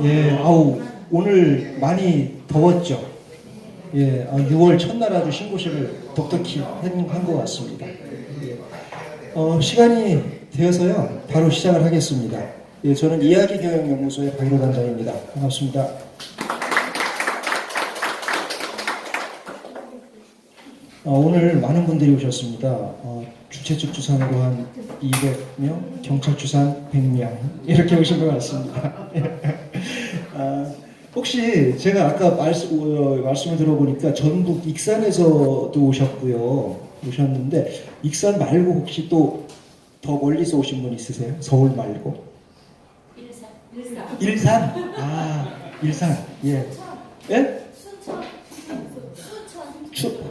예, 아우, 오늘 많이 더웠죠. 예, 6월 첫날 아주 신고식을 독특히 한 것 같습니다. 예, 시간이 되어서요, 바로 시작을 하겠습니다. 예, 저는 이야기교육연구소의 박일호 단장입니다. 반갑습니다. 오늘 많은 분들이 오셨습니다. 주최 측 추산으로 한 200명, 경찰 추산 100명 이렇게 오신 것 같습니다. 혹시 제가 아까 말씀을 들어보니까 전북 익산에서도 오셨는데 익산 말고 혹시 또 더 멀리서 오신 분 있으세요? 서울 말고? 일산. 일산. 예. 예?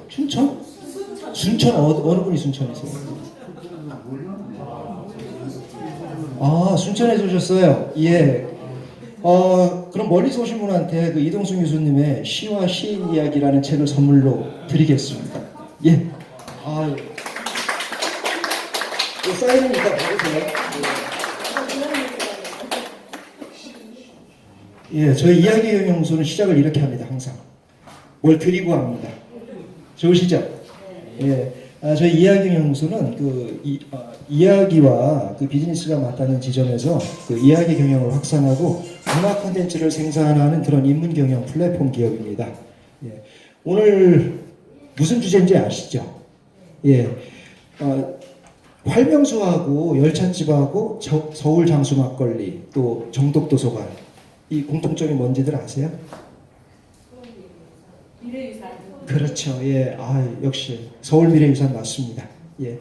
춘천? 순천 어느 분이 순천이세요? 순천에서 오셨어요. 예. 그럼 멀리서 오신 분한테 그 이동순 교수님의 시와 시인 이야기라는 책을 선물로 드리겠습니다. 예. 사인은 이따 받으세요. 예, 저희 이야기연구소는 시작을 이렇게 합니다. 항상 뭘 드리고 합니다. 좋으시죠? 예, 저희 이야기연구소는 이야기와 그 비즈니스가 맞닿는 지점에서 그 이야기 경영을 확산하고 문화 콘텐츠를 생산하는 그런 인문 경영 플랫폼 기업입니다. 예, 오늘 무슨 주제인지 아시죠? 예, 활명수하고 열찻집하고 서울 장수 막걸리 또 정독도서관 이 공통점이 뭔지들 아세요? 미래유산. 그렇죠. 예, 역시 서울 미래유산 맞습니다. 예,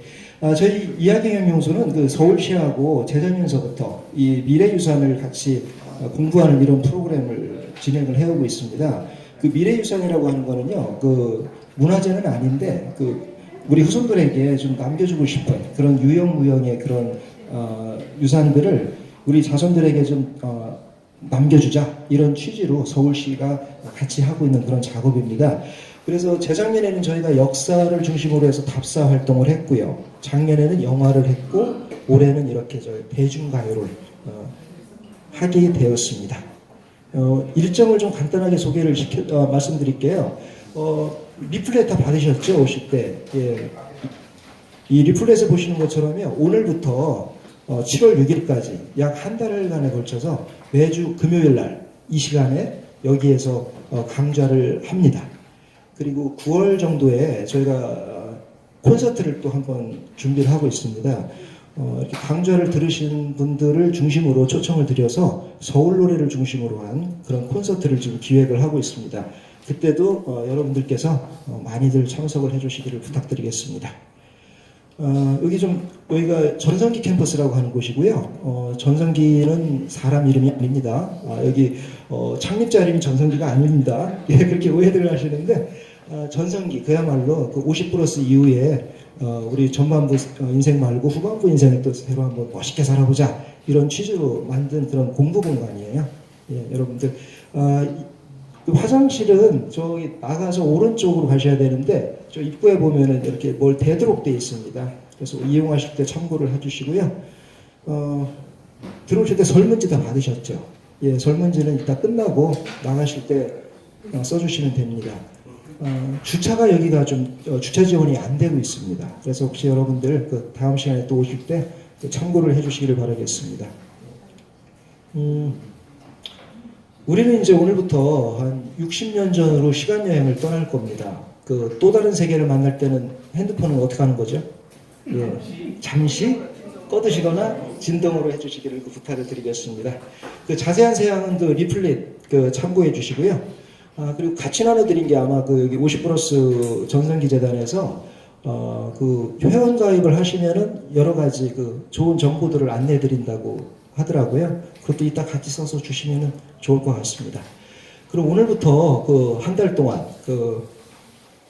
저희 이야기경영소는 그 서울시하고 재작년서부터 이 미래유산을 같이 공부하는 이런 프로그램을 진행을 해오고 있습니다. 그 미래유산이라고 하는 거는요, 그 문화재는 아닌데 그 우리 후손들에게 좀 남겨주고 싶은 그런 유형무형의 그런 유산들을 우리 자손들에게 좀 남겨주자 이런 취지로 서울시가 같이 하고 있는 그런 작업입니다. 그래서 재작년에는 저희가 역사를 중심으로 해서 답사 활동을 했고요. 작년에는 영화를 했고 올해는 이렇게 저희 대중가요를 하게 되었습니다. 일정을 좀 간단하게 소개를 말씀드릴게요. 리플렛 다 받으셨죠? 오실 때. 예. 이 리플렛에 보시는 것처럼요. 오늘부터 7월 6일까지 약 한 달간에 걸쳐서 매주 금요일 날 이 시간에 여기에서 강좌를 합니다. 그리고 9월 정도에 저희가 콘서트를 또 한번 준비를 하고 있습니다. 이렇게 강좌를 들으신 분들을 중심으로 초청을 드려서 서울 노래를 중심으로 한 그런 콘서트를 지금 기획을 하고 있습니다. 그때도 여러분들께서 많이들 참석을 해주시기를 부탁드리겠습니다. 여기가 전성기 캠퍼스라고 하는 곳이고요. 전성기는 사람 이름이 아닙니다. 여기 창립자 이름이 전성기가 아닙니다. 예, 그렇게 오해들 하시는데 전성기 그야말로 그 50+ 이후에 우리 전반부 인생 말고 후반부 인생을 또 새로 한번 멋있게 살아보자 이런 취지로 만든 그런 공부 공간이에요. 예, 여러분들 화장실은 저기 나가서 오른쪽으로 가셔야 되는데 저 입구에 보면은 이렇게 뭘 대도록 되어 있습니다. 그래서 이용하실 때 참고를 해주시고요. 들어오실 때 설문지 다 받으셨죠? 예, 설문지는 이따 끝나고 나가실 때 써주시면 됩니다. 주차가 여기가 좀 주차 지원이 안 되고 있습니다. 그래서 혹시 여러분들 그 다음 시간에 또 오실 때 참고를 해주시기를 바라겠습니다. 우리는 이제 오늘부터 한 60년 전으로 시간 여행을 떠날 겁니다. 그 또 다른 세계를 만날 때는 핸드폰은 어떻게 하는 거죠? 예, 잠시 꺼두시거나 진동으로 해주시기를 부탁을 드리겠습니다. 그 자세한 사항은 그 리플렛 참고해 주시고요. 그리고 같이 나눠드린 게 아마 그 여기 50+ 전성기 재단에서 그 회원 가입을 하시면은 여러 가지 그 좋은 정보들을 안내해 드린다고 하더라고요. 그것도 이따 같이 써서 주시면은 좋을 것 같습니다. 그럼 오늘부터 그 한 달 동안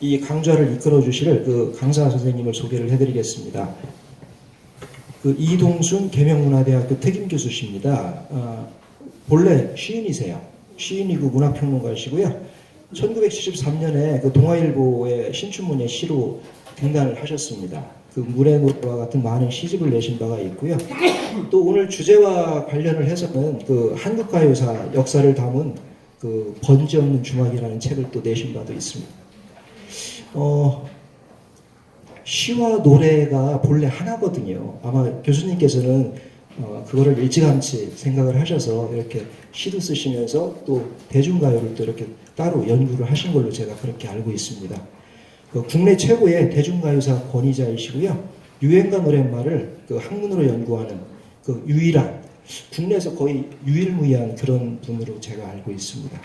이 강좌를 이끌어 주실 그 강사 선생님을 소개를 해드리겠습니다. 그 이동순 계명문화대학교 특임 교수십니다. 본래 시인이세요. 시인이고 문화평론가시고요. 1973년에 그 동아일보의 신춘문예 시로 등단을 하셨습니다. 그 물의 노래와 같은 많은 시집을 내신 바가 있고요. 또 오늘 주제와 관련을 해서는 그 한국 가요사 역사를 담은 그 번지 없는 주막이라는 책을 또 내신 바도 있습니다. 시와 노래가 본래 하나거든요. 아마 교수님께서는 그거를 일찌감치 생각을 하셔서 이렇게 시도 쓰시면서 또 대중가요를 또 이렇게 따로 연구를 하신 걸로 제가 그렇게 알고 있습니다. 그 국내 최고의 대중가요사 권위자이시고요. 유행가 노랫말을 그 학문으로 연구하는 그 유일한, 국내에서 거의 유일무이한 그런 분으로 제가 알고 있습니다.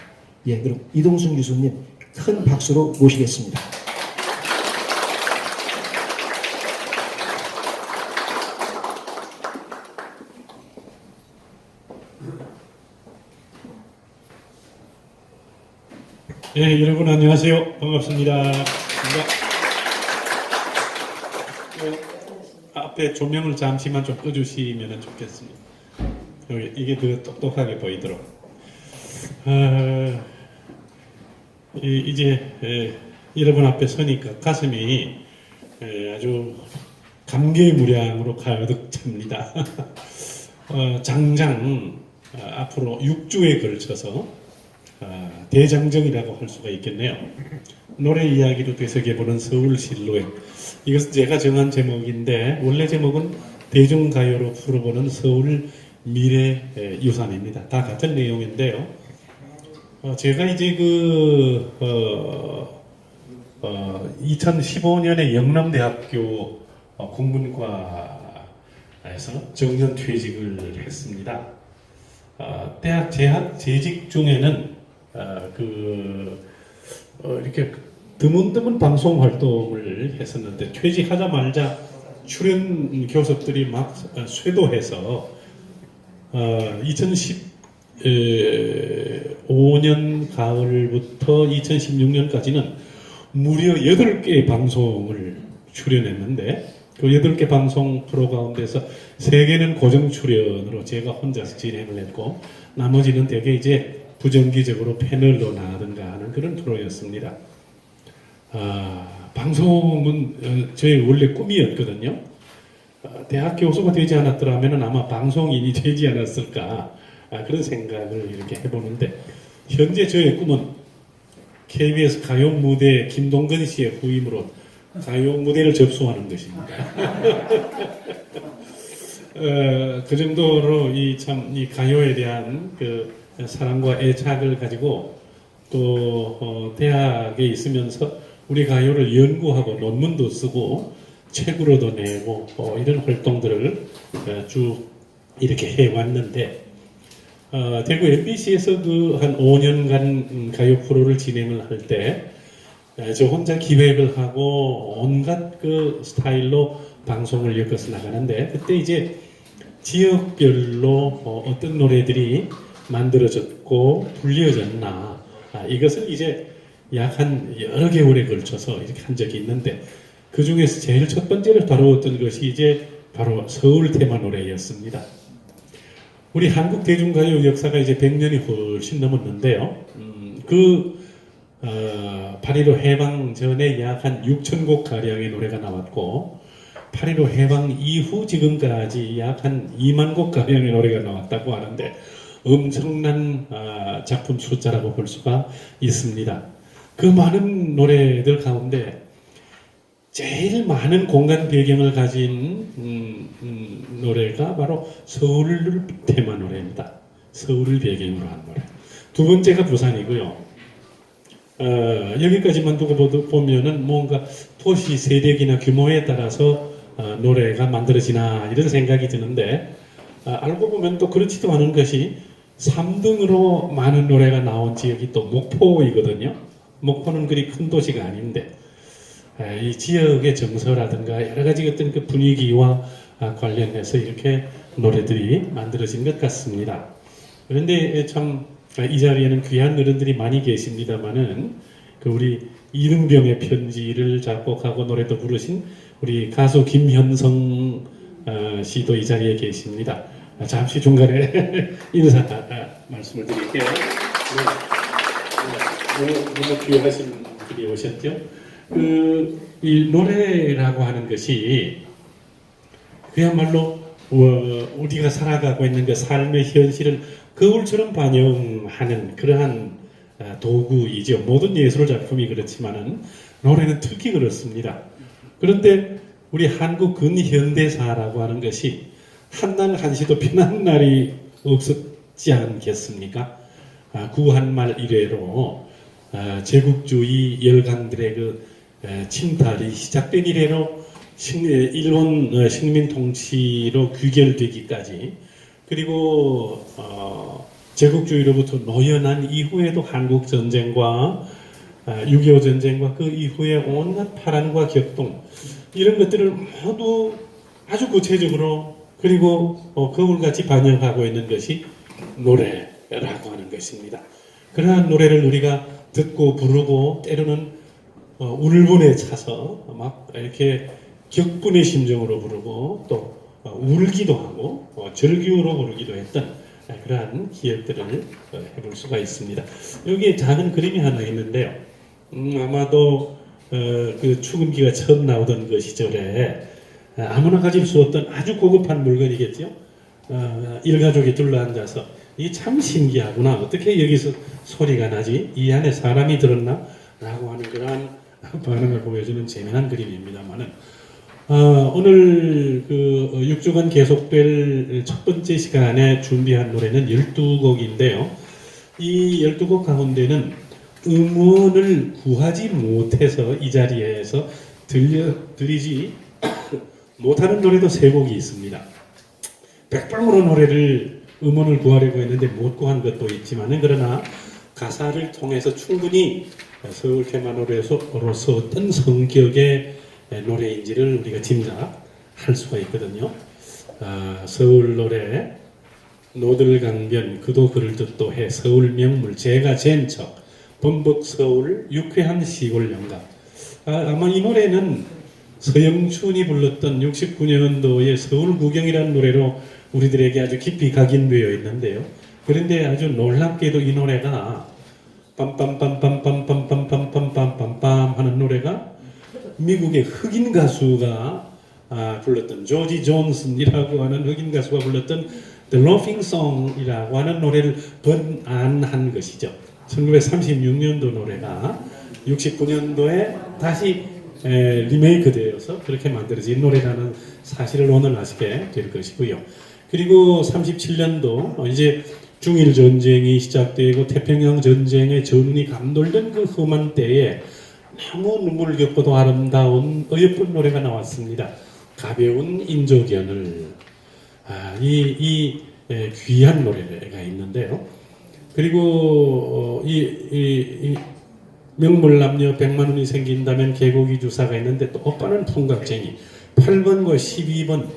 예, 그럼 이동순 교수님 큰 박수로 모시겠습니다. 네, 여러분 안녕하세요. 반갑습니다. 앞에 조명을 잠시만 좀 꺼주시면 좋겠습니다. 여기 이게 더 똑똑하게 보이도록. 이제 여러분 앞에 서니까 가슴이 아주 감개무량으로 가득 찹니다. 장장 앞으로 6주에 걸쳐서 대장정이라고 할 수가 있겠네요. 노래 이야기로 되새겨보는 서울 실루엣. 이것은 제가 정한 제목인데 원래 제목은 대중가요로 풀어보는 서울 미래 유산입니다. 다 같은 내용인데요. 제가 이제 2015년에 영남대학교 국문과에서 정년 퇴직을 했습니다. 대학 재직 중에는 이렇게 드문드문 방송 활동을 했었는데 퇴직하자마자 출연 교섭들이 막 쇄도해서 2015년 가을부터 2016년까지는 무려 8개의 방송을 출연했는데 그 8개 방송 프로 가운데서 3개는 고정 출연으로 제가 혼자서 진행을 했고 나머지는 대개 이제 부정기적으로 패널로 나가든가 하는 그런 프로였습니다. 방송은 저의 원래 꿈이었거든요. 대학 교수가 되지 않았더라면 아마 방송인이 되지 않았을까 그런 생각을 이렇게 해보는데 현재 저의 꿈은 KBS 가요 무대 김동건 씨의 후임으로 가요 무대를 접수하는 것입니다. 그 정도로 이 가요에 대한 그 사랑과 애착을 가지고 또 대학에 있으면서 우리 가요를 연구하고 논문도 쓰고 책으로도 내고 이런 활동들을 쭉 이렇게 해왔는데 대구 MBC에서 그 한 5년간 가요 프로를 진행을 할 때 저 혼자 기획을 하고 온갖 그 스타일로 방송을 엮어서 나가는데 그때 이제 지역별로 어떤 노래들이 만들어졌고 불려졌나 이것을 이제 약 한 여러 개월에 걸쳐서 이렇게 한 적이 있는데 그 중에서 제일 첫 번째를 다루었던 것이 이제 바로 서울 테마 노래였습니다. 우리 한국 대중가요 역사가 이제 100년이 훨씬 넘었는데요. 8.15 해방 전에 약 한 6,000곡 가량의 노래가 나왔고 8.15 해방 이후 지금까지 약 한 2만 곡 가량의 노래가 나왔다고 하는데 엄청난 작품 숫자라고 볼 수가 있습니다. 그 많은 노래들 가운데 제일 많은 공간 배경을 가진 노래가 바로 서울 테마 노래입니다. 서울을 배경으로 한 노래. 두 번째가 부산이고요. 여기까지만 두고 보면은 뭔가 도시 세력이나 규모에 따라서 노래가 만들어지나 이런 생각이 드는데 알고 보면 또 그렇지도 않은 것이 3등으로 많은 노래가 나온 지역이 또 목포이거든요. 목포는 그리 큰 도시가 아닌데 이 지역의 정서라든가 여러 가지 어떤 그 분위기와 관련해서 이렇게 노래들이 만들어진 것 같습니다. 그런데 참 이 자리에는 귀한 어른들이 많이 계십니다만은 그 우리 이등병의 편지를 작곡하고 노래도 부르신 우리 가수 김현성 씨도 이 자리에 계십니다. 잠시 중간에 인사 말씀을 드릴게요. 너무 귀하신 분이 오셨죠? 이 노래라고 하는 것이 그야말로 우리가 살아가고 있는 그 삶의 현실을 거울처럼 반영하는 그러한 도구이죠. 모든 예술 작품이 그렇지만은 노래는 특히 그렇습니다. 그런데 우리 한국 근현대사라고 하는 것이 한날 한시도 편한 날이 없었지 않겠습니까? 구한말 이래로 제국주의 열강들의 그 침탈이 시작된 이래로 일본 식민 통치로 귀결되기까지 그리고 제국주의로부터 노연한 이후에도 한국 전쟁과 6.25 전쟁과 그 이후에 온갖 파란과 격동 이런 것들을 모두 아주 구체적으로 그리고 거울같이 반영하고 있는 것이 노래라고 하는 것입니다. 그러한 노래를 우리가 듣고 부르고 때로는 울분에 차서 막 이렇게 격분의 심정으로 부르고 또 울기도 하고 절규로 부르기도 했던 그러한 기억들을 해볼 수가 있습니다. 여기에 작은 그림이 하나 있는데요. 아마도 그 추금기가 처음 나오던 그 시절에 아무나 가질 수 없던 아주 고급한 물건이겠죠. 일가족이 둘러앉아서 이게 참 신기하구나. 어떻게 여기서 소리가 나지? 이 안에 사람이 들었나? 라고 하는 그러한 반응을 보여주는 재미난 그림입니다만은 오늘 그 6주간 계속될 첫 번째 시간에 준비한 노래는 12곡인데요. 이 12곡 가운데는 음원을 구하지 못해서 이 자리에서 들려드리지 못하는 노래도 3곡이 있습니다. 백방으로 노래를 음원을 구하려고 했는데 못 구한 것도 있지만은 그러나 가사를 통해서 충분히 서울 테마 노래로서 어떤 성격의 노래인지를 우리가 짐작할 수가 있거든요. 서울 노래 노들강변 그도 그를 듯도 해 서울 명물 제가 젠척 범벅 서울 유쾌한 시골 영감. 아마 이 노래는 서영춘이 불렀던 69년도의 서울 구경이라는 노래로 우리들에게 아주 깊이 각인되어 있는데요. 그런데 아주 놀랍게도 이 노래가 빰빰빰빰빰빰빰빰빰빰빰빰 하는 노래가 미국의 흑인 가수가 불렀던 조지 존슨이라고 하는 흑인 가수가 불렀던 The Laughing Song이라고 하는 노래를 번안한 것이죠. 1936년도 노래가 69년도에 다시 리메이크 되어서 그렇게 만들어진 노래라는 사실을 오늘 아시게 될 것이고요. 그리고 37년도 이제 중일 전쟁이 시작되고 태평양 전쟁의 전운이 감돌던 그 험한 때에 너무 눈물을 겪고도 아름다운 어여쁜 노래가 나왔습니다. 가벼운 인조견을 이 귀한 노래가 있는데요. 그리고 이 명물남녀 100만 원이 생긴다면 개고기 주사가 있는데 또 오빠는 풍각쟁이 8번과 12번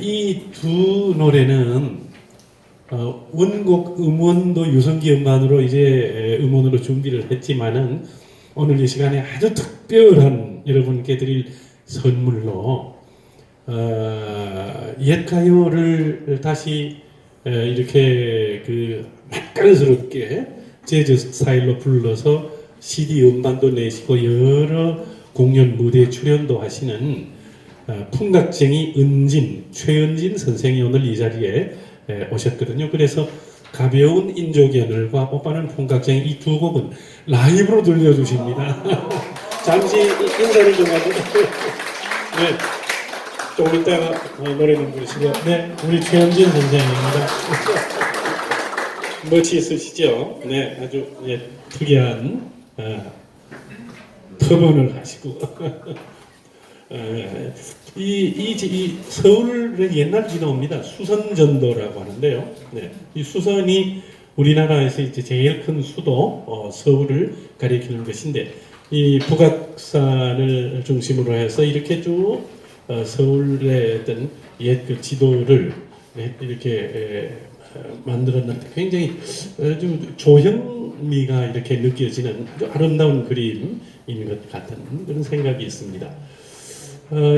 이 두 노래는 원곡 음원도 유성기 음반으로 이제 음원으로 준비를 했지만은 오늘 이 시간에 아주 특별한 여러분께 드릴 선물로 옛 가요를 다시 이렇게 그 맛깔스럽게 재즈 스타일로 불러서 CD 음반도 내시고 여러 공연 무대 출연도 하시는 풍각쟁이 최은진 선생이 오늘 이 자리에 오셨거든요. 그래서 가벼운 인조견을과 오빠는 풍각쟁이 이 두 곡은 라이브로 들려주십니다. 잠시 인사를 좀 하고 네, 조금 이따가 노래는 부르시고 네, 우리 최은진 선생입니다. 멋이 있으시죠? 네, 아주 특이한 터번을 하시고 이 서울의 옛날 기도입니다. 수선전도라고 하는데요. 네, 이 수선이 우리나라에서 이제 제일 큰 수도 서울을 가리키는 것인데 이 북악산을 중심으로 해서 이렇게 쭉 서울의 어떤 옛 그 지도를 이렇게 만들었는데 굉장히 좀 조형미가 이렇게 느껴지는 아주 아름다운 그림인 것 같은 그런 생각이 있습니다.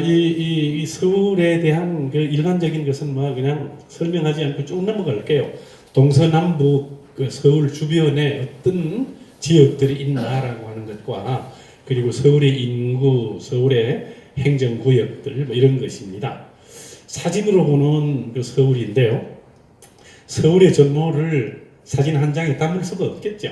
이 서울에 대한 그 일반적인 것은 뭐 그냥 설명하지 않고 쭉 넘어갈게요. 동서남북 그 서울 주변에 어떤 지역들이 있나라고 하는 것과 그리고 서울의 인구, 서울의 행정구역들 뭐 이런 것입니다. 사진으로 보는 그 서울인데요. 서울의 전모를 사진 한 장에 담을 수가 없겠죠.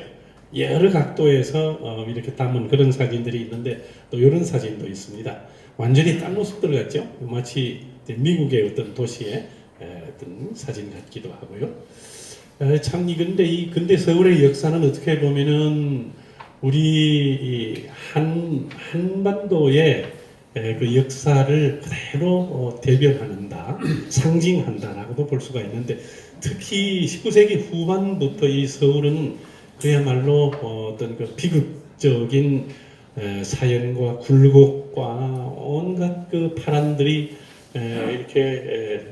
여러 각도에서 이렇게 담은 그런 사진들이 있는데 또 이런 사진도 있습니다. 완전히 딴 모습 들어갔죠. 마치 미국의 어떤 도시의 어떤 사진 같기도 하고요. 참 근데 이 근대 서울의 역사는 어떻게 보면은 우리 한반도의 그 역사를 그대로 대변한다, 상징한다라고도 볼 수가 있는데 특히 19세기 후반부터 이 서울은 그야말로 어떤 그 비극적인 사연과 굴곡과 온갖 그 파란들이 이렇게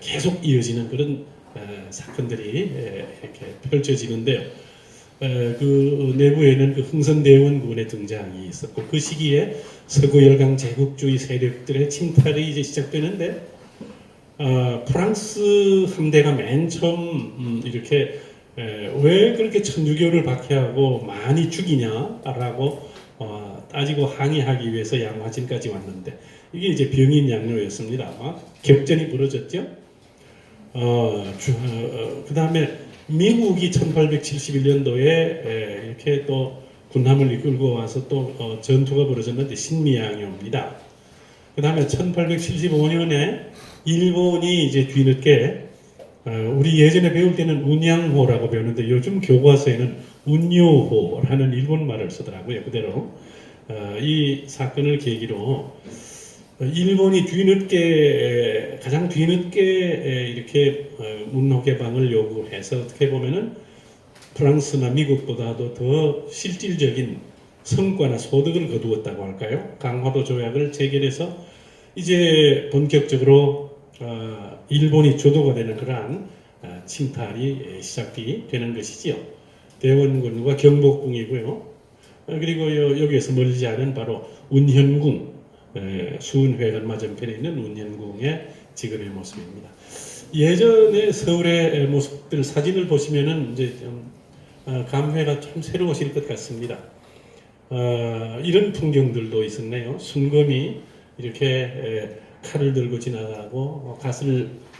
계속 이어지는 그런 사건들이 이렇게 펼쳐지는데요. 그 내부에는 그 흥선대원군의 등장이 있었고 그 시기에 서구열강 제국주의 세력들의 침탈이 이제 시작되는데 프랑스 함대가 맨 처음 이렇게 왜 그렇게 천주교를 박해하고 많이 죽이냐라고 따지고 항의하기 위해서 양화진까지 왔는데 이게 이제 병인 양료였습니다. 격전이 벌어졌죠. 그 다음에 미국이 1871년도에 이렇게 또 군함을 이끌고 와서 또 전투가 벌어졌는데 신미양요입니다. 그 다음에 1875년에 일본이 이제 뒤늦게 우리 예전에 배울 때는 운양호라고 배우는데 요즘 교과서에는 운요호라는 일본 말을 쓰더라고요. 그대로 이 사건을 계기로 일본이 가장 뒤늦게 이렇게 문호 개방을 요구해서 어떻게 보면은 프랑스나 미국보다도 더 실질적인 성과나 소득을 거두었다고 할까요? 강화도 조약을 체결해서 이제 본격적으로 일본이 주도가 되는 그러한 침탈이 시작이 되는 것이지요. 대원군과 경복궁이고요. 그리고 여기에서 멀지 않은 바로 운현궁, 수은회관 맞은편에 있는 운현궁의 지금의 모습입니다. 예전에 서울의 모습들 사진을 보시면은 이제 좀 감회가 좀 새로우실 것 같습니다. 이런 풍경들도 있었네요. 순검이 이렇게 칼을 들고 지나가고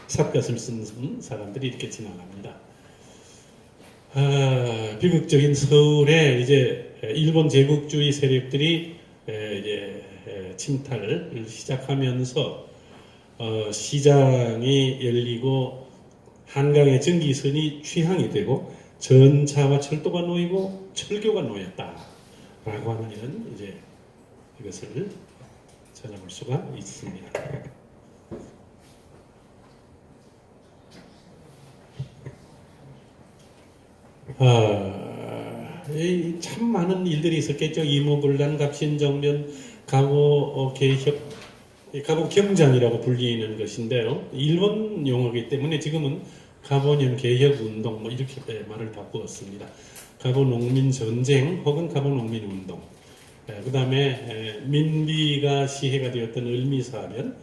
삽갓을 쓴 사람들이 이렇게 지나갑니다. 비극적인 서울에 이제 일본 제국주의 세력들이 이제 침탈을 시작하면서 시장이 열리고 한강의 전기선이 취항이 되고 전차와 철도가 놓이고 철교가 놓였다라고 하는 이런 이제 이것을 찾아볼 수가 있습니다. 참 많은 일들이 있었겠죠. 이모군란, 갑신정변, 갑오 개혁, 갑오 경장이라고 불리는 것인데요. 일본 용어이기 때문에 지금은 갑오년 개혁 운동 뭐 이렇게 말을 바꾸었습니다. 갑오 농민 전쟁 혹은 갑오 농민 운동. 그 다음에 민비가 시해가 되었던 을미사변.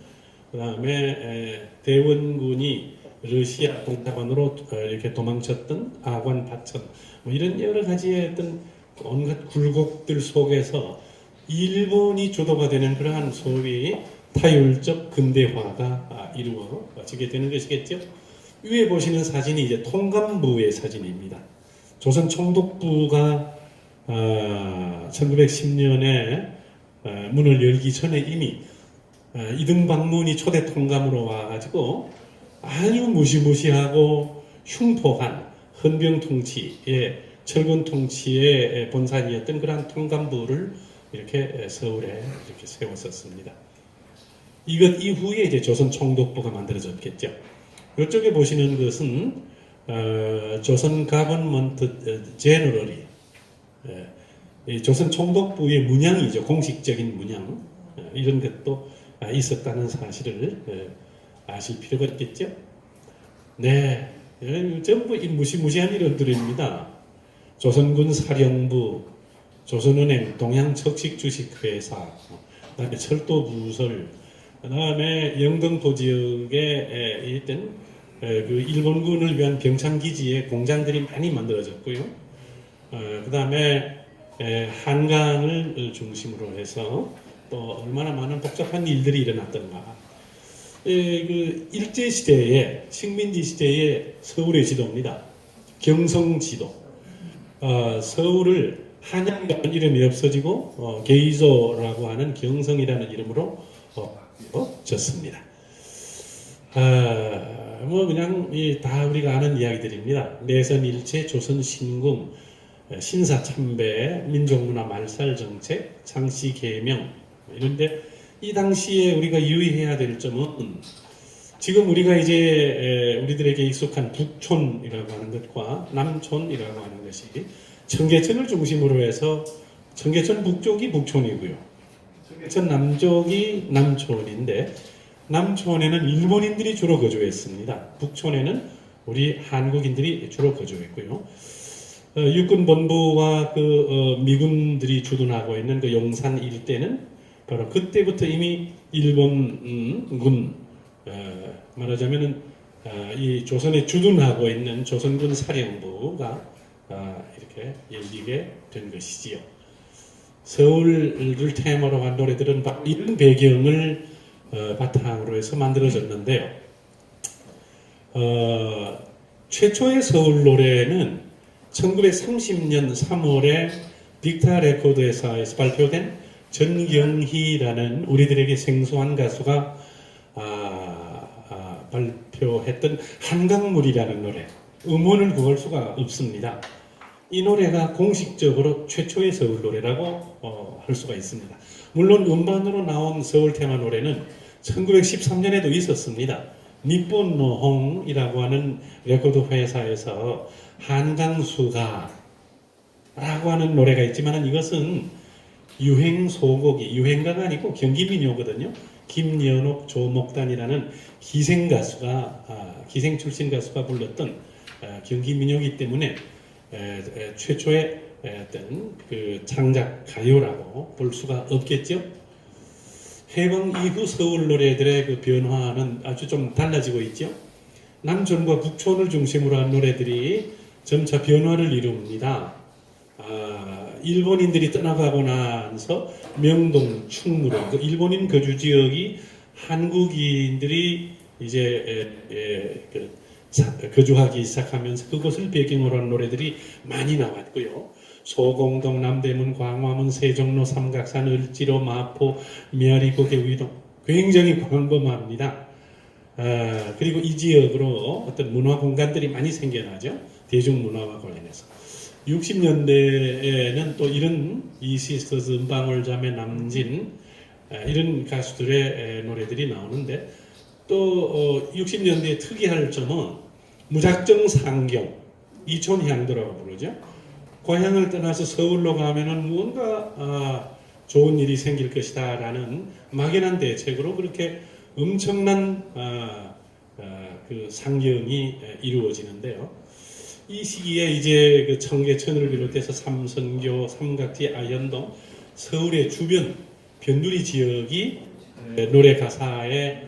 그 다음에 대원군이 러시아 동사관으로 이렇게 도망쳤던 아관 파천. 뭐 이런 여러 가지의 어떤 온갖 굴곡들 속에서 일본이 주도가 되는 그러한 소위 타율적 근대화가 이루어지게 되는 것이겠죠. 위에 보시는 사진이 이제 통감부의 사진입니다. 조선 총독부가 1910년에 문을 열기 전에 이미 이등박문이 초대 통감으로 와가지고 아주 무시무시하고 흉포한 헌병 통치의 철군 통치의 본산이었던 그러한 통감부를 이렇게 서울에 이렇게 세웠었습니다. 이것 이후에 이제 조선 총독부가 만들어졌겠죠. 이쪽에 보시는 것은 조선 가버먼트 제너럴이 조선 총독부의 문양이죠. 공식적인 문양 이런 것도 있었다는 사실을 아실 필요가 있겠죠. 네, 전부 이 무시무시한 이름들입니다. 조선군 사령부, 조선은행, 동양척식주식회사, 그다음에 철도부설, 그다음에 영등포 지역에 있던 그 일본군을 위한 병창기지에 공장들이 많이 만들어졌고요. 그다음에 한강을 중심으로 해서 또 얼마나 많은 복잡한 일들이 일어났던가. 그 일제 시대에 식민지 시대의 서울의 지도입니다. 경성 지도. 서울을 한양이라는 이름이 없어지고 게이조라고 하는 경성이라는 이름으로 졌습니다. 뭐 그냥 다 우리가 아는 이야기들입니다. 내선 일체, 조선 신궁, 신사참배, 민족문화 말살 정책, 장씨 개명 이런데 이 당시에 우리가 유의해야 될 점은 지금 우리가 이제 우리들에게 익숙한 북촌이라고 하는 것과 남촌이라고 하는 것이 청계천을 중심으로 해서 청계천 북쪽이 북촌이고요. 청계천 남쪽이 남촌인데 남촌에는 일본인들이 주로 거주했습니다. 북촌에는 우리 한국인들이 주로 거주했고요. 육군본부와 미군들이 주둔하고 있는 그 용산 일대는 바로 그때부터 이미 일본군 말하자면은 이 조선에 주둔하고 있는 조선군 사령부가 이렇게 열리게 된 것이지요. 서울을 테마로 한 노래들은 이런 배경을 바탕으로 해서 만들어졌는데요. 최초의 서울 노래는 1930년 3월에 빅타 레코드 회사에서 발표된 전경희라는 우리들에게 생소한 가수가 발표했던 한강물이라는 노래. 음원을 구할 수가 없습니다. 이 노래가 공식적으로 최초의 서울 노래라고 할 수가 있습니다. 물론 음반으로 나온 서울 테마 노래는 1913년에도 있었습니다. 니폰노홍이라고 하는 레코드 회사에서 한강수가 라고 하는 노래가 있지만 이것은 유행소곡이 유행가가 아니고 경기민요거든요. 김연옥, 조목단이라는 기생 가수가 기생 출신 가수가 불렀던 경기민요이기 때문에 최초의 어떤 그 창작 가요라고 볼 수가 없겠죠. 해방 이후 서울 노래들의 그 변화는 아주 좀 달라지고 있죠. 남촌과 북촌을 중심으로 한 노래들이 점차 변화를 이룹니다. 일본인들이 떠나가고 나서 명동, 충무로 그 일본인 거주 지역이 한국인들이 이제 거주하기 시작하면서 그곳을 배경으로 한 노래들이 많이 나왔고요. 소공동, 남대문, 광화문, 세종로, 삼각산, 을지로, 마포, 미아리, 고개, 위동 굉장히 광범합니다. 그리고 이 지역으로 어떤 문화 공간들이 많이 생겨나죠. 대중문화와 관련해서. 60년대에는 또 이런 이시스터즈, 은방울자매, 남진 이런 가수들의 노래들이 나오는데 또 60년대에 특이할 점은 무작정 상경, 이촌향도라고 부르죠. 고향을 떠나서 서울로 가면은 무언가 좋은 일이 생길 것이다 라는 막연한 대책으로 그렇게 엄청난 그 상경이 이루어지는데요. 이 시기에 이제 그 청계천을 비롯해서 삼선교, 삼각지, 아현동, 서울의 주변 변두리 지역이 노래 가사의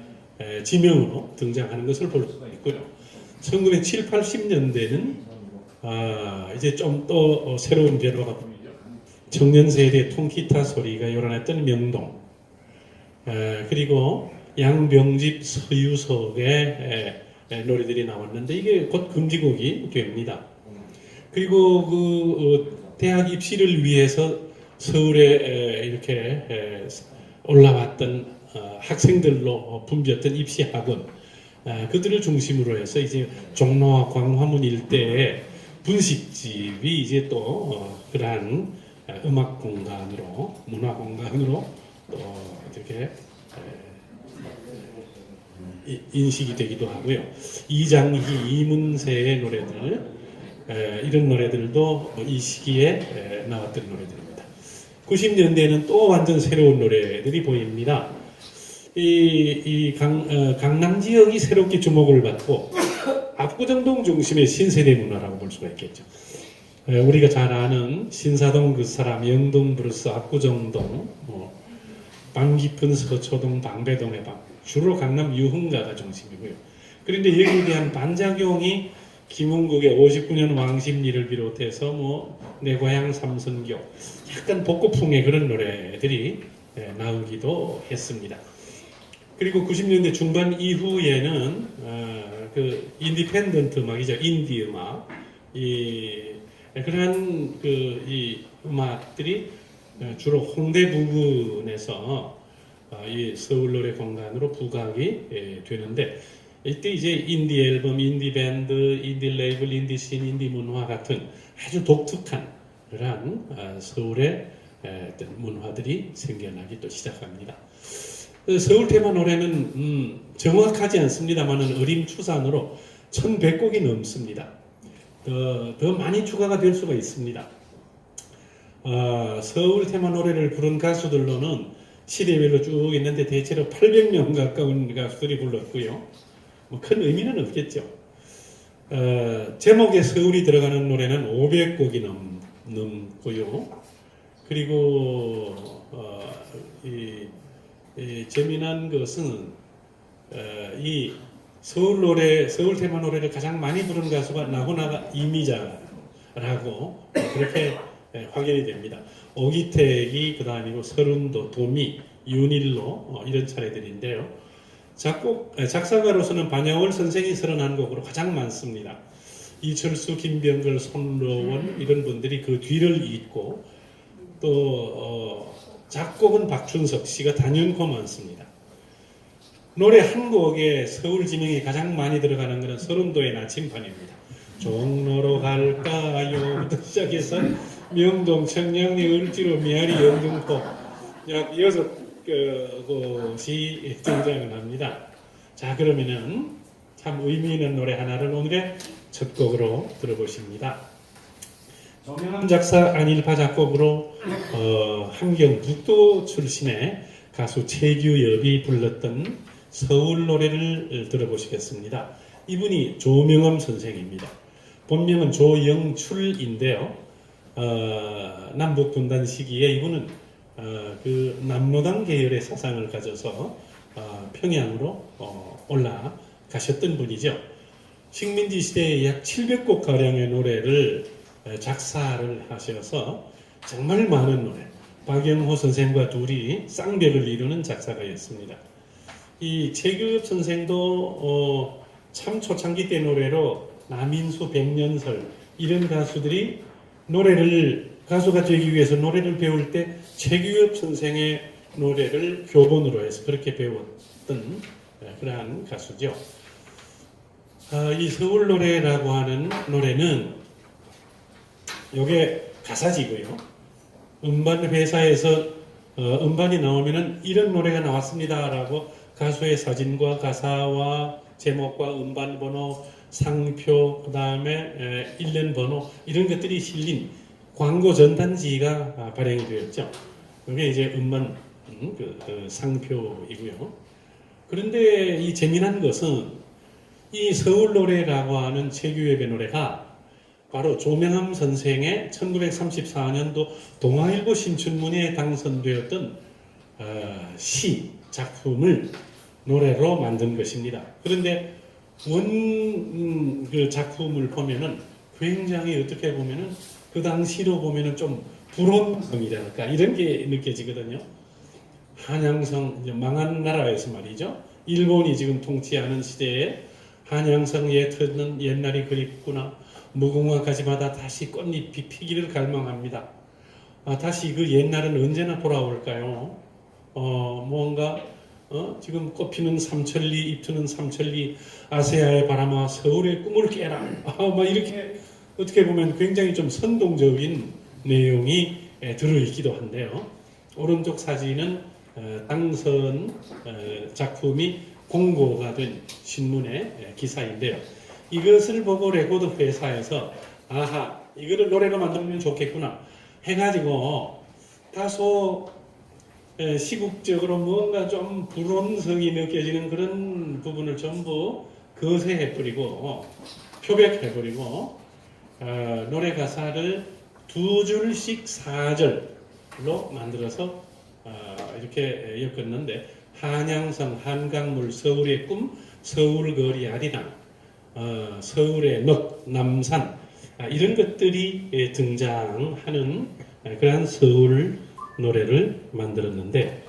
지명으로 등장하는 것을 볼 수가 있고요. 1970, 80년대는 이제 좀 또 새로운 변화가 보이죠. 청년 세대 통기타 소리가 요란했던 명동, 그리고 양병집, 서유석의 노래들이 나왔는데 이게 곧 금지곡이 됩니다. 그리고 그 대학 입시를 위해서 서울에 이렇게 올라왔던 학생들로 붐볐던 입시학원, 그들을 중심으로 해서 이제 종로와 광화문 일대에 분식집이 이제 또 그러한 음악 공간으로, 문화 공간으로 또 이렇게 인식이 되기도 하고요. 이장희, 이문세의 노래들, 이런 노래들도 이 시기에 나왔던 노래들입니다. 90년대에는 또 완전 새로운 노래들이 보입니다. 강남 지역이 새롭게 주목을 받고 압구정동 중심의 신세대 문화라고 볼 수가 있겠죠. 우리가 잘 아는 신사동 그 사람, 영동 브루스, 압구정동, 방 깊은 서초동, 방배동의 방, 주로 강남 유흥가가 중심이고요. 그런데 여기에 대한 반작용이 김은국의 59년 왕십리를 비롯해서 뭐 내 고향 삼선교 약간 복고풍의 그런 노래들이 나오기도 했습니다. 그리고 90년대 중반 이후에는 그 인디펜던트 음악이죠. 인디 음악 그러한 이 음악들이 주로 홍대 부근에서 이 서울 노래 공간으로 부각이 되는데 이때 이제 인디 앨범, 인디 밴드, 인디 레이블, 인디 씬, 인디 문화 같은 아주 독특한 그러한 서울의 어떤 문화들이 생겨나기 또 시작합니다. 서울 테마 노래는 정확하지 않습니다만은 어림추산으로 1100곡이 넘습니다. 더 많이 추가가 될 수가 있습니다. 서울 테마 노래를 부른 가수들로는 시대별로 쭉 있는데 대체로 800명 가까운 가수들이 불렀고요. 뭐 큰 의미는 없겠죠. 제목에 서울이 들어가는 노래는 500곡이 넘고요. 그리고 이 재미난 것은 이 서울 노래, 서울 테마 노래를 가장 많이 부른 가수가 나훈아가 이미자라고 그렇게 확인이 됩니다. 오기택이 그 다음이고 서른도, 도미, 윤일로 이런 차례들인데요. 작사가로서는 반야월 선생이 31곡으로 가장 많습니다. 이철수, 김병글, 손로원 이런 분들이 그 뒤를 잇고 또 작곡은 박춘석 씨가 단연코 많습니다. 노래 한 곡에 서울 지명이 가장 많이 들어가는 것은 서른도의 나침반입니다. 종로로 갈까요?부터 시작해서 명동, 청량리, 을지로, 미아리, 영등포 약 6곳이 등장을 합니다. 자, 그러면은 참 의미 있는 노래 하나를 오늘의 첫 곡으로 들어보십니다. 조명암 작사, 안일파 작곡으로 함경북도 출신의 가수 최규엽이 불렀던 서울 노래를 들어보시겠습니다. 이분이 조명암 선생입니다. 본명은 조영출인데요. 남북 분단 시기에 이분은 그 남로당 계열의 사상을 가져서 평양으로 올라가셨던 분이죠. 식민지 시대에 약 700곡 가량의 노래를 작사를 하셔서 정말 많은 노래, 박영호 선생과 둘이 쌍벽을 이루는 작사가였습니다. 이 최규엽 선생도 참 초창기 때 노래로 남인수, 백년설 이런 가수들이 가수가 되기 위해서 노래를 배울 때 최규엽 선생의 노래를 교본으로 해서 그렇게 배웠던 그러한 가수죠. 이 서울 노래라고 하는 노래는 요게 가사지고요. 음반 회사에서 음반이 나오면은 이런 노래가 나왔습니다라고 가수의 사진과 가사와 제목과 음반 번호, 상표, 그 다음에 일련 번호 이런 것들이 실린 광고 전단지가 발행이 되었죠. 이게 이제 음반 상표이고요. 그런데 이 재미난 것은 이 서울 노래라고 하는 최규엽의 노래가 바로 조명암 선생의 1934년도 동아일보 신춘문예에 당선되었던 시 작품을 노래로 만든 것입니다. 그런데 그 작품을 보면은 굉장히 어떻게 보면은 그 당시로 보면은 좀 불온성이랄까 이런 게 느껴지거든요. 한양성 망한 나라에서 말이죠. 일본이 지금 통치하는 시대에 한양성에 터는 옛날이 그립구나. 무궁화 가지마다 다시 꽃잎이 피기를 갈망합니다. 다시 그 옛날은 언제나 돌아올까요? 뭔가 지금 꽃피는 삼천리, 잎트는 삼천리, 아세아의 바람아 서울의 꿈을 깨라. 막 이렇게 어떻게 보면 굉장히 좀 선동적인 내용이 들어있기도 한데요. 오른쪽 사진은 당선 작품이 공고가 된 신문의 기사인데요. 이것을 보고 레코드 회사에서 아하 이거를 노래로 만들면 좋겠구나 해가지고 다소 시국적으로 뭔가 좀 불온성이 느껴지는 그런 부분을 전부 거세해버리고 표백해버리고 노래 가사를 2줄씩 4절로 만들어서 이렇게 엮었는데 한양성, 한강물, 서울의 꿈, 서울거리 아리랑 서울의 넉, 남산 이런 것들이 등장하는 그러한 서울 노래를 만들었는데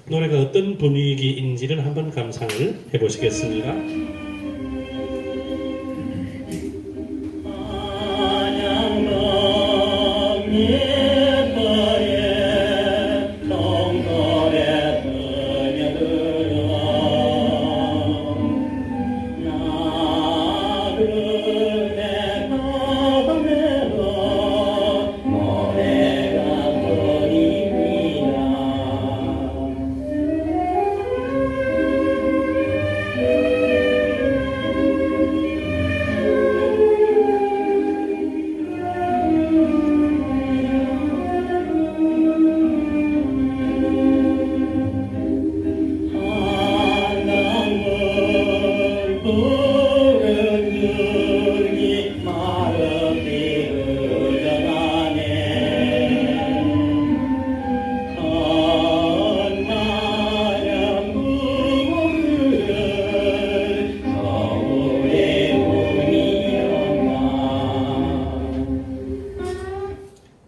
노래가 어떤 분위기인지를 한번 감상을 해보시겠습니다.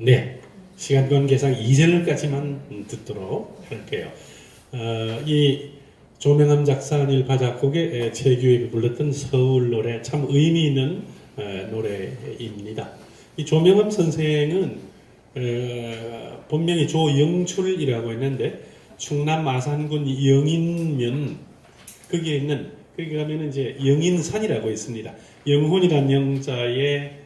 네, 시간 관계상 2절까지만 듣도록 할게요. 이 조명암 작사일 바작곡의 최규익이 불렀던 서울 노래 참 의미 있는 노래입니다. 이 조명암 선생은 본명이 조영출이라고 했는데 충남 마산군 영인면 거기에 있는 거기 가면 이제 영인산이라고 있습니다. 영혼이란 영자의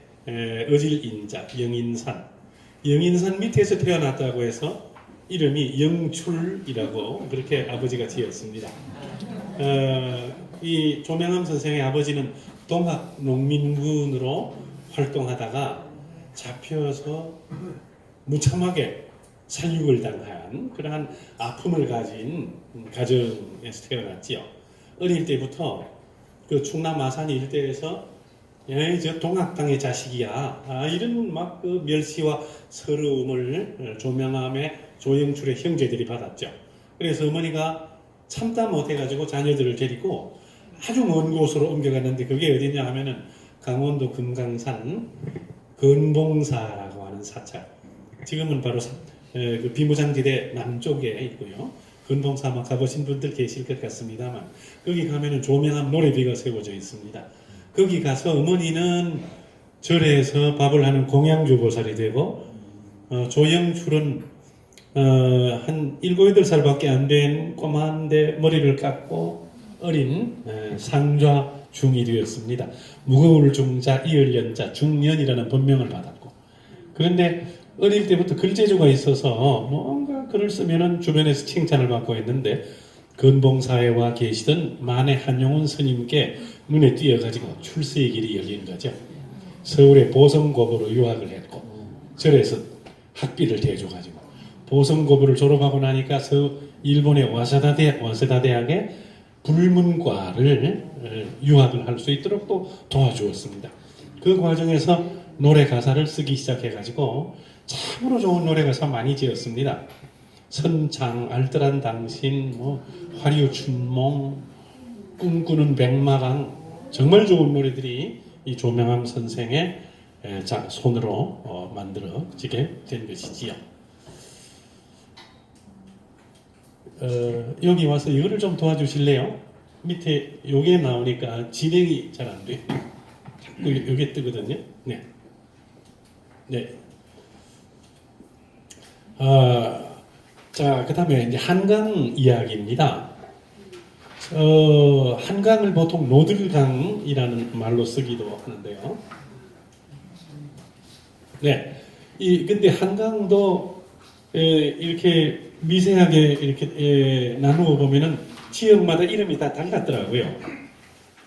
어질인자 영인산. 영인산 밑에서 태어났다고 해서 이름이 영출이라고 그렇게 아버지가 지었습니다. 이 조명암 선생의 아버지는 동학 농민군으로 활동하다가 잡혀서 무참하게 살육을 당한 그러한 아픔을 가진 가정에서 태어났지요. 어릴 때부터 그 충남 마산 일대에서 저 동학당의 자식이야. 이런 막 그 멸시와 서러움을 조명암의 조영출의 형제들이 받았죠. 그래서 어머니가 참다 못해가지고 자녀들을 데리고 아주 먼 곳으로 옮겨갔는데 그게 어디냐 하면은 강원도 금강산 건봉사라고 하는 사찰. 지금은 바로 그 비무장지대 남쪽에 있고요. 건봉사 아마 가보신 분들 계실 것 같습니다만 거기 가면은 조명암 노래비가 세워져 있습니다. 거기 가서 어머니는 절에서 밥을 하는 공양주보살이 되고 조영출은 한 7, 8살밖에 안 된 꼬마한데 머리를 깎고 어린 상좌 중이 되었습니다. 무거울 중자 이을연자 중년이라는 본명을 받았고 그런데 어릴 때부터 글재주가 있어서 뭔가 글을 쓰면은 주변에서 칭찬을 받고 했는데 건봉사에 와 계시던 만해 한용운 스님께 눈에 띄어가지고 출세의 길이 열린 거죠. 서울의 보성고부로 유학을 했고 절에서 학비를 대줘가지고 보성고부를 졸업하고 나니까 일본의 와세다 대학에 불문과를 유학을 할 수 있도록 또 도와주었습니다. 그 과정에서 노래 가사를 쓰기 시작해가지고 참으로 좋은 노래 가사 많이 지었습니다. 선창, 알뜰한 당신, 화류 춘몽, 꿈꾸는 백마강 정말 좋은 노래들이 이 조명암 선생의 손으로 만들어지게 된 것이지요. 여기 와서 이거를 좀 도와주실래요? 밑에 요게 나오니까 진행이 잘 안 돼요. 자꾸 요게 뜨거든요. 네. 네. 자, 그 다음에 이제 한강 이야기입니다. 한강을 보통 노들강이라는 말로 쓰기도 하는데요. 네. 근데 한강도 이렇게 미세하게 이렇게 나누어 보면은 지역마다 이름이 다 달랐더라고요.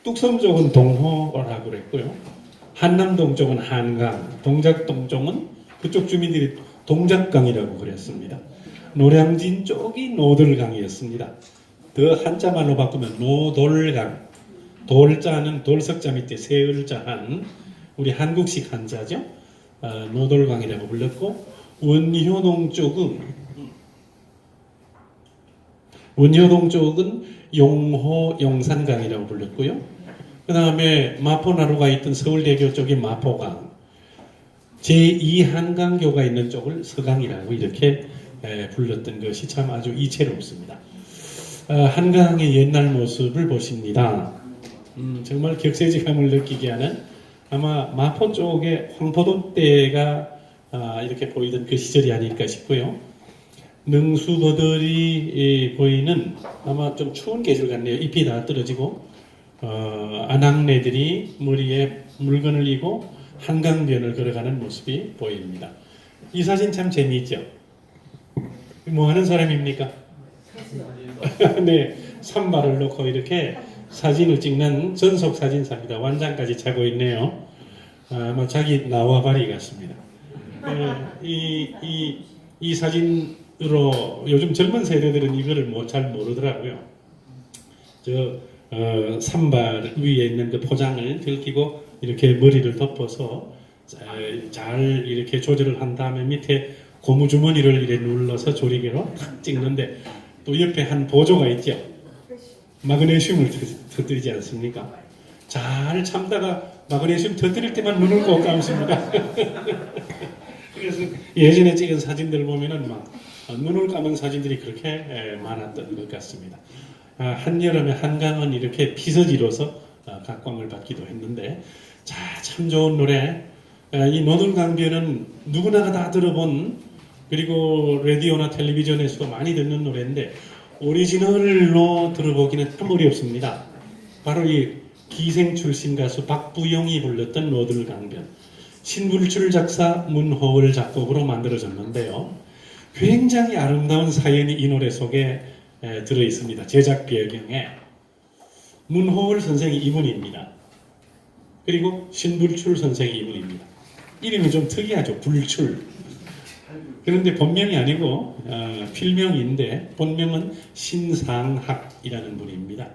뚝섬 쪽은 동호라고 그랬고요. 한남동 쪽은 한강, 동작동 쪽은 그쪽 주민들이 동작강이라고 그랬습니다. 노량진 쪽이 노들강이었습니다. 더 한자말로 바꾸면 노돌강. 돌자는 돌석자 밑에 세 글자한 우리 한국식 한자죠. 노돌강이라고 불렀고 원효동 쪽은 용호 용산강이라고 불렀고요. 그 다음에 마포나루가 있던 서울대교 쪽이 마포강, 제2한강교가 있는 쪽을 서강이라고 이렇게 불렀던 것이 참 아주 이채롭습니다. 한강의 옛날 모습을 보십니다. 정말 격세지감을 느끼게 하는 아마 마포 쪽에 황포도 때가 이렇게 보이던 그 시절이 아닐까 싶고요. 능수버들이 보이는 아마 좀 추운 계절 같네요. 잎이 다 떨어지고 아낙네들이 머리에 물건을 이고 한강변을 걸어가는 모습이 보입니다. 이 사진 참 재미있죠? 뭐 하는 사람입니까? 네, 산발을 놓고 이렇게 사진을 찍는 전속 사진사입니다. 완장까지 차고 있네요. 아마 자기 나와바리 같습니다. 이 사진으로 요즘 젊은 세대들은 이거를 잘 모르더라고요. 산발 위에 있는 그 포장을 들키고 이렇게 머리를 덮어서 잘 이렇게 조절을 한 다음에 밑에 고무주머니를 이렇게 눌러서 조리개로 탁 찍는데 또 옆에 한 보조가 있죠. 마그네슘을 터뜨리지 않습니까? 잘 참다가 마그네슘 터뜨릴 때만 눈을 꼭 감습니다. 그래서 예전에 찍은 사진들 보면은 막 눈을 감은 사진들이 그렇게 많았던 것 같습니다. 한여름에 한강은 이렇게 피서지로서 각광을 받기도 했는데, 자, 참 좋은 노래. 이 노들강변은 누구나가 다 들어본, 그리고 라디오나 텔레비전에서도 많이 듣는 노래인데 오리지널로 들어보기는 참 어렵습니다. 바로 이 기생 출신 가수 박부영이 불렀던 노들강변, 신불출 작사 문호월 작곡으로 만들어졌는데요. 굉장히 아름다운 사연이 이 노래 속에 들어 있습니다. 제작 배경에 문호월 선생이 이분입니다. 그리고 신불출 선생이 이분입니다. 이름이 좀 특이하죠. 불출. 그런데 본명이 아니고 필명인데 본명은 신상학이라는 분입니다.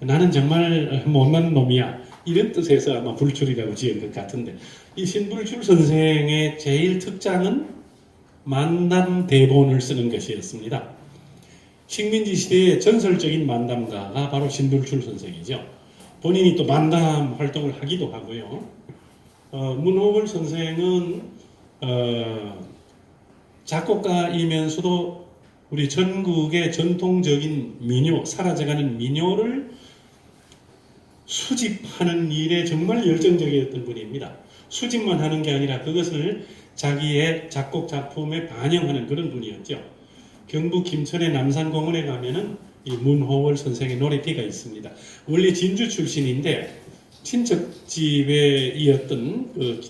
나는 정말 못난 놈이야, 이런 뜻에서 아마 불출이라고 지은 것 같은데, 이 신불출 선생의 제일 특장은 만담 대본을 쓰는 것이었습니다. 식민지 시대의 전설적인 만담가가 바로 신불출 선생이죠. 본인이 또 만담 활동을 하기도 하고요. 문호월 선생은 작곡가이면서도 우리 전국의 전통적인 민요, 사라져가는 민요를 수집하는 일에 정말 열정적이었던 분입니다. 수집만 하는 게 아니라 그것을 자기의 작곡 작품에 반영하는 그런 분이었죠. 경북 김천의 남산공원에 가면은 이 문호월 선생의 노래티가 있습니다. 원래 진주 출신인데 친척집에 이었던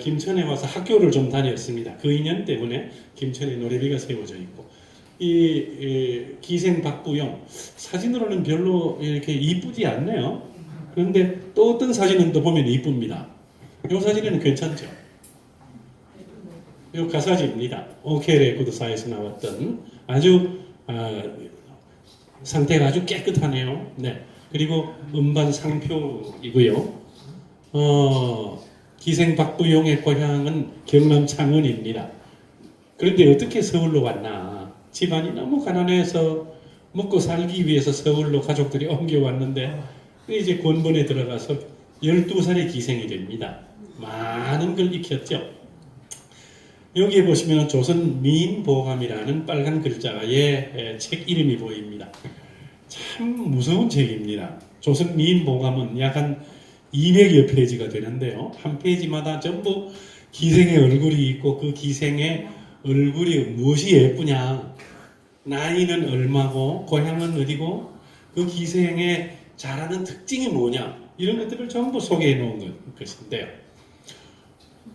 김천에 와서 학교를 좀 다녔습니다. 그 인연 때문에 김천에 노래비가 세워져 있고, 이 기생 박부영 사진으로는 별로 이렇게 이쁘지 않네요. 그런데 또 어떤 사진은 또 보면 이쁩니다. 이 사진은 괜찮죠? 이 가사지입니다. 오케이 레코드사에서 나왔던 아주 상태가 아주 깨끗하네요. 네. 그리고 음반 상표이고요. 기생 박부용의 고향은 경남 창원입니다. 그런데 어떻게 서울로 왔나? 집안이 너무 가난해서 먹고 살기 위해서 서울로 가족들이 옮겨왔는데, 이제 권본에 들어가서 12살의 기생이 됩니다. 많은 걸 익혔죠. 여기에 보시면 조선 미인보감이라는 빨간 글자의 책 이름이 보입니다. 참 무서운 책입니다. 조선 미인보감은 약 한 200여 페이지가 되는데요. 한 페이지마다 전부 기생의 얼굴이 있고, 그 기생의 얼굴이 무엇이 예쁘냐, 나이는 얼마고, 고향은 어디고, 그 기생의 잘하는 특징이 뭐냐, 이런 것들을 전부 소개해 놓은 것인데요.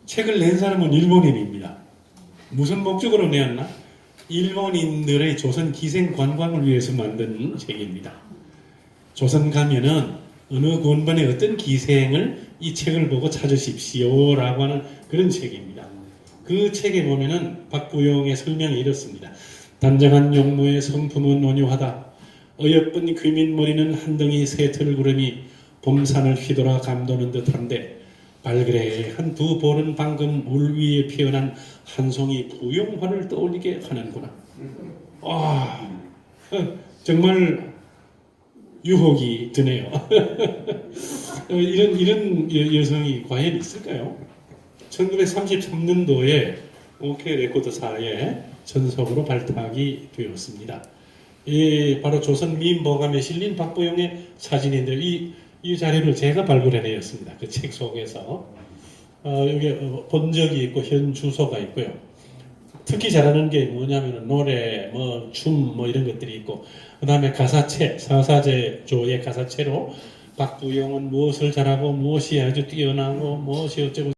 책을 낸 사람은 일본인입니다. 무슨 목적으로 내었나? 일본인들의 조선 기생 관광을 위해서 만든 책입니다. 조선 가면은 어느 권반의 어떤 기생을 이 책을 보고 찾으십시오 라고 하는 그런 책입니다. 그 책에 보면은 박부용의 설명이 이렇습니다. 단정한 용모의 성품은 온유하다. 어여쁜 귀민머리는 한 덩이 새털 구름이 봄산을 휘돌아 감도는 듯한데, 발그레한 두 볼은 방금 물 위에 피어난 한 송이 부용화를 떠올리게 하는구나. 정말 유혹이 드네요. 이런 여성이 과연 있을까요? 1933년도에 OK 레코드사에 전속으로 발탁이 되었습니다. 이 바로 조선 미인보감에 실린 박보영의 사진인데요. 이 자료를 제가 발굴해내었습니다. 그 책 속에서 여기 본 적이 있고 현 주소가 있고요. 특히 잘하는 게 뭐냐면 노래, 춤 이런 것들이 있고 그 다음에 가사체, 사사제조의 가사체로 박부영은 무엇을 잘하고 무엇이 아주 뛰어나고 무엇이 어쩌고